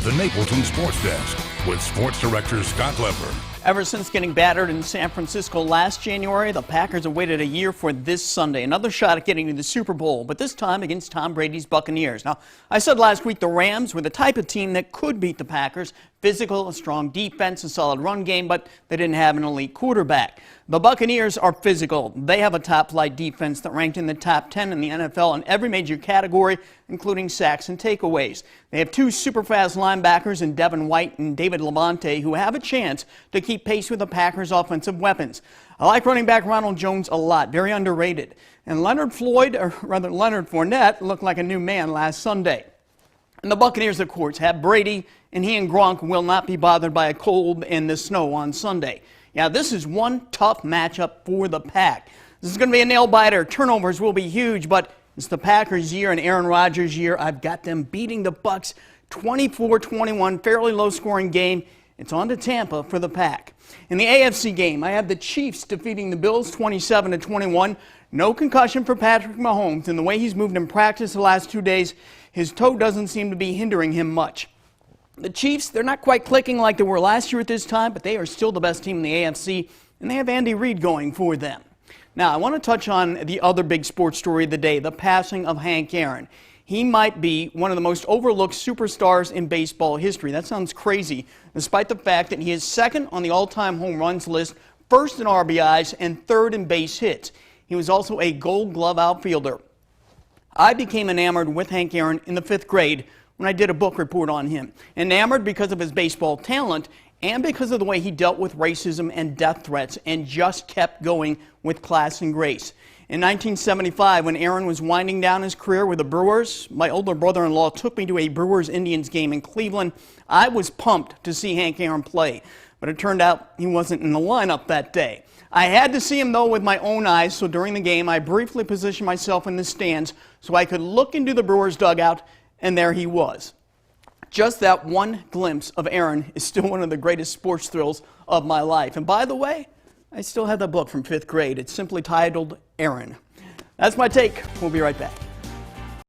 The Napleton Sports Desk with Sports Director Scott Lepper. Ever since getting battered in San Francisco last January, the Packers have waited a year for this Sunday. Another shot at getting to the Super Bowl, but this time against Tom Brady's Buccaneers. Now, I said last week the Rams were the type of team that could beat the Packers. Physical, a strong defense, a solid run game, but they didn't have an elite quarterback. The Buccaneers are physical. They have a top-flight defense that ranked in the top 10 in the NFL in every major category, including sacks and takeaways. They have two super-fast linebackers in Devin White and David Labonte who have a chance to keep pace with the Packers' offensive weapons. I like running back Ronald Jones a lot, very underrated. And Leonard Fournette looked like a new man last Sunday. And the Buccaneers, of course, have Brady, and he and Gronk will not be bothered by a cold and the snow on Sunday. Yeah, this is one tough matchup for the Pack. This is going to be a nail-biter. Turnovers will be huge, but it's the Packers' year and Aaron Rodgers' year. I've got them beating the Bucs 24-21, fairly low-scoring game. It's on to Tampa for the Pack. In the AFC game, I have the Chiefs defeating the Bills 27-21. No concussion for Patrick Mahomes, and the way he's moved in practice the last 2 days, his toe doesn't seem to be hindering him much. The Chiefs, they're not quite clicking like they were last year at this time, but they are still the best team in the AFC, and they have Andy Reid going for them. Now, I want to touch on the other big sports story of the day, the passing of Hank Aaron. He might be one of the most overlooked superstars in baseball history. That sounds crazy, despite the fact that he is second on the all-time home runs list, first in RBIs, and third in base hits. He was also a Gold Glove outfielder. I became enamored with Hank Aaron in the 5th grade when I did a book report on him. Enamored because of his baseball talent and because of the way he dealt with racism and death threats and just kept going with class and grace. In 1975, when Aaron was winding down his career with the Brewers, my older brother-in-law took me to a Brewers-Indians game in Cleveland. I was pumped to see Hank Aaron play, but it turned out he wasn't in the lineup that day. I had to see him, though, with my own eyes, so during the game, I briefly positioned myself in the stands so I could look into the Brewers' dugout, and there he was. Just that one glimpse of Aaron is still one of the greatest sports thrills of my life. And by the way, I still have that book from 5th grade. It's simply titled Aaron. That's my take. We'll be right back.